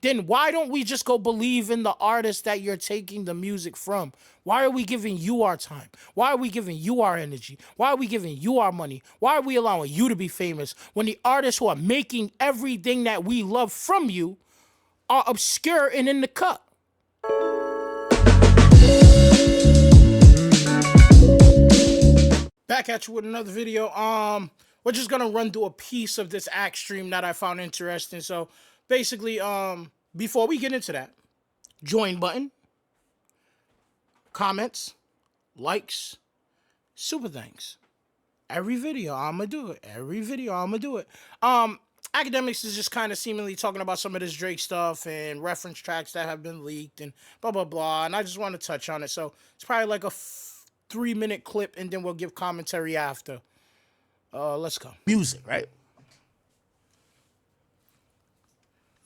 then why don't we just go believe in the artist that you're taking the music from? Why are we giving you our time? Why are we giving you our energy? Why are we giving you our money? Why are we allowing you to be famous when the artists who are making everything that we love from you are obscure and in the cut? Back at you with another video. We're just gonna run through a piece of this act stream that I found interesting. So basically, before we get into that, join button, comments, likes, super thanks. Every video I'ma do it. Every video I'ma do it. Akademiks is just kind of seemingly talking about some of this Drake stuff and reference tracks that have been leaked and blah blah blah. And I just want to touch on it. So it's probably like a 3-minute clip, and then we'll give commentary after. Let's go. Music, right?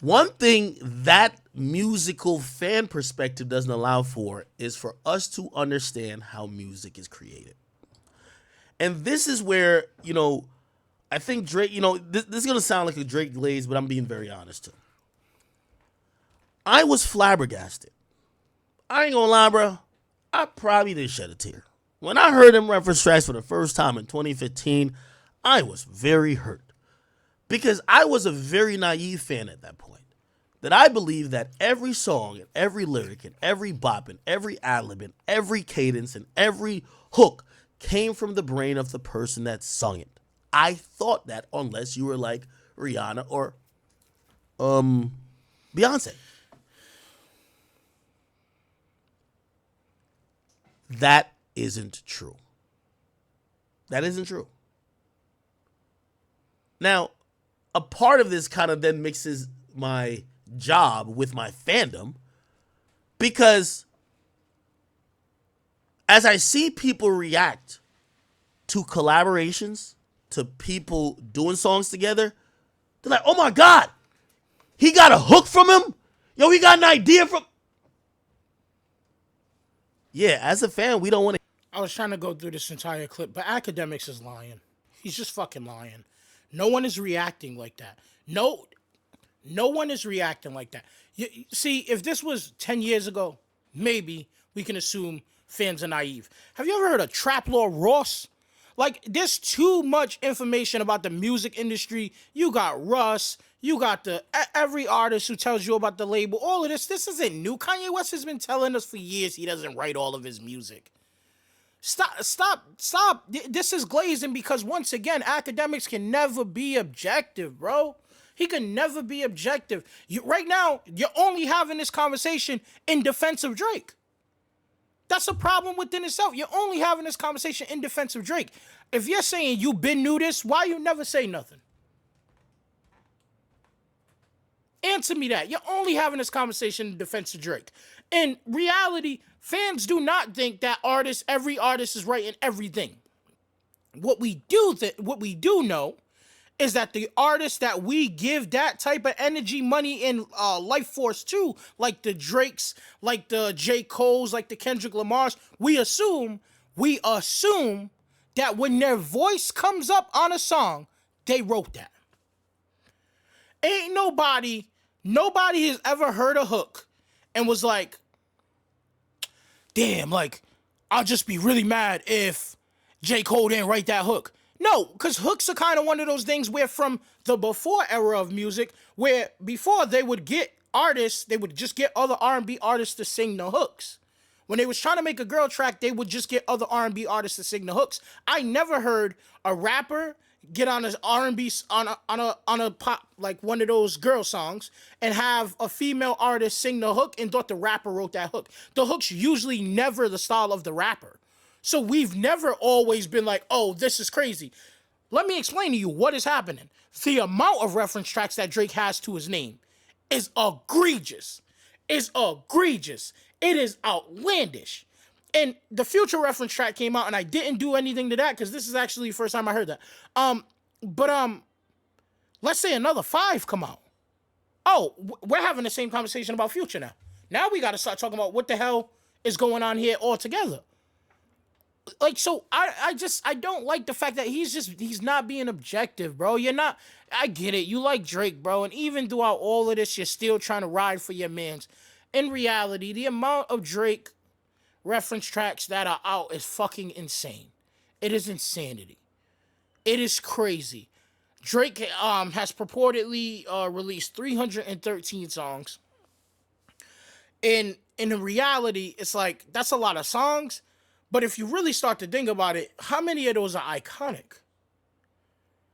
One thing that musical fan perspective doesn't allow for is for us to understand how music is created. And this is where, I think Drake, this is going to sound like a Drake glaze, but I'm being very honest too. I was flabbergasted. I ain't gonna lie, bro. I probably did shed a tear. When I heard him reference tracks for the first time in 2015, I was very hurt. Because I was a very naive fan at that point. That I believed that every song and every lyric and every bop and every ad-lib and every cadence and every hook came from the brain of the person that sung it. I thought that, unless you were like Rihanna or Beyonce. That isn't true. That isn't true. Now, a part of this kind of then mixes my job with my fandom, because as I see people react to collaborations, to people doing songs together, they're like, oh my God, he got a hook from him? Yo, he got an idea from... Yeah, as a fan, we don't want to... I was trying to go through this entire clip, but Akademiks is lying. He's just fucking lying. No one is reacting like that. No one is reacting like that. See, if this was 10 years ago, maybe we can assume fans are naive. Have you ever heard of Trap Lord Ross? Like, there's too much information about the music industry. You got Russ. You got every artist who tells you about the label. All of this. This isn't new. Kanye West has been telling us for years he doesn't write all of his music. Stop. This is glazing because, once again, Akademiks can never be objective, bro. He can never be objective. Right now, you're only having this conversation in defense of Drake. That's a problem within itself. You're only having this conversation in defense of Drake. If you're saying you been knew this, why you never say nothing? Answer me that. You're only having this conversation in defense of Drake. In reality, fans do not think that every artist is writing everything. What we do know is that the artists that we give that type of energy, money, and life force to, like the Drakes, like the J. Coles, like the Kendrick Lamars, we assume that when their voice comes up on a song, they wrote that. Ain't nobody has ever heard a hook and was like, damn, like, I'll just be really mad if J. Cole didn't write that hook. No, because hooks are kind of one of those things where, from the before era of music, where before they would get artists, they would just get other R&B artists to sing the hooks. When they was trying to make a girl track, they would just get other R&B artists to sing the hooks. I never heard a rapper get on an R&B on a pop, like one of those girl songs, and have a female artist sing the hook and thought the rapper wrote that hook. The hook's usually never the style of the rapper. So we've never always been like, oh, this is crazy. Let me explain to you what is happening. The amount of reference tracks that Drake has to his name is egregious. It is outlandish. And the Future reference track came out, and I didn't do anything to that because this is actually the first time I heard that. But let's say another 5 come out. Oh, we're having the same conversation about Future now. Now we got to start talking about what the hell is going on here altogether. Like, so I don't like the fact that he's not being objective, bro. You're not, I get it. You like Drake, bro. And even throughout all of this, you're still trying to ride for your mans. In reality, the amount of Drake reference tracks that are out is fucking insane. It is insanity. It is crazy. Drake has purportedly released 313 songs. In reality, it's like, that's a lot of songs. But if you really start to think about it, how many of those are iconic?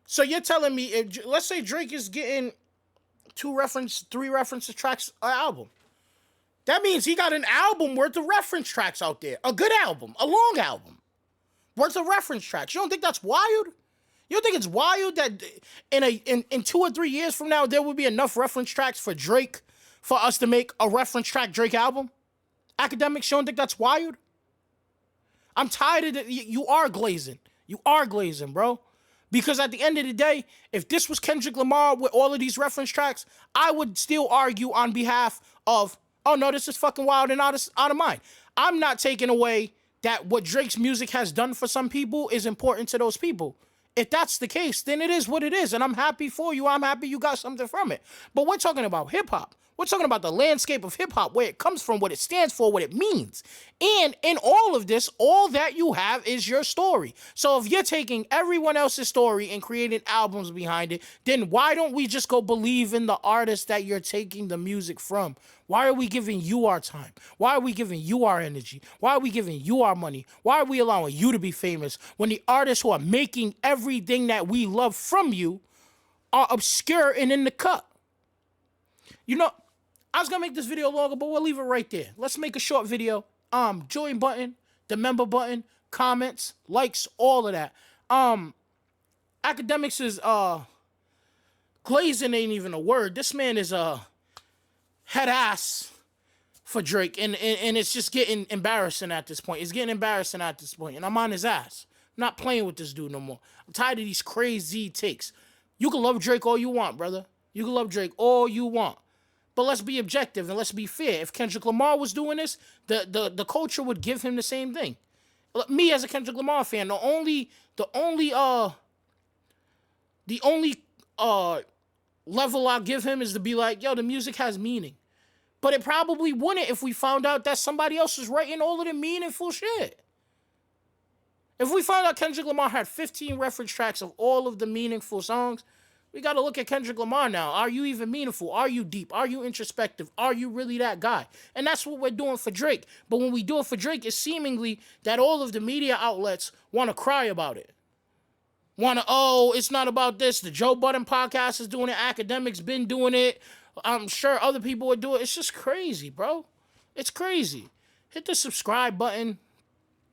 So you're telling me, if let's say Drake is getting three reference tracks an album. That means he got an album worth of reference tracks out there. A good album, a long album, worth of reference tracks. You don't think that's wild? You don't think it's wild that in 2 or 3 years from now, there will be enough reference tracks for Drake for us to make a reference track Drake album? Akademiks, you don't think that's wild? I'm tired of it. You are glazing. You are glazing, bro. Because at the end of the day, if this was Kendrick Lamar with all of these reference tracks, I would still argue on behalf of, oh no, this is fucking wild and out of mind. I'm not taking away that what Drake's music has done for some people is important to those people. If that's the case, then it is what it is, and I'm happy for you. I'm happy you got something from it. But we're talking about hip-hop. We're talking about the landscape of hip-hop, where it comes from, what it stands for, what it means. And in all of this, all that you have is your story. So if you're taking everyone else's story and creating albums behind it, then why don't we just go believe in the artist that you're taking the music from? Why are we giving you our time? Why are we giving you our energy? Why are we giving you our money? Why are we allowing you to be famous when the artists who are making everything that we love from you are obscure and in the cut? You know, I was gonna make this video longer, but we'll leave it right there. Let's make a short video. Join button, the member button, comments, likes, all of that. Akademiks is glazing ain't even a word. This man is head ass for Drake, and it's just getting embarrassing at this point. It's getting embarrassing at this point, and I'm on his ass. I'm not playing with this dude no more. I'm tired of these crazy takes. You can love Drake all you want, brother. You can love Drake all you want. But let's be objective and let's be fair. If Kendrick Lamar was doing this, the culture would give him the same thing. Me as a Kendrick Lamar fan, the only level I'll give him is to be like, yo, the music has meaning. But it probably wouldn't if we found out that somebody else was writing all of the meaningful shit. If we found out Kendrick Lamar had 15 reference tracks of all of the meaningful songs, we got to look at Kendrick Lamar now. Are you even meaningful? Are you deep? Are you introspective? Are you really that guy? And that's what we're doing for Drake. But when we do it for Drake, it's seemingly that all of the media outlets want to cry about it. Oh, it's not about this. The Joe Budden podcast is doing it. Akademiks been doing it. I'm sure other people would do it. It's just crazy, bro. It's crazy. Hit the subscribe button.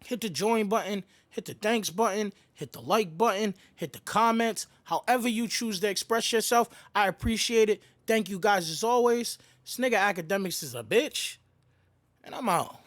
Hit the join button. Hit the thanks button. Hit the like button. Hit the comments. However you choose to express yourself, I appreciate it. Thank you guys as always. This nigga Akademiks is a bitch. And I'm out.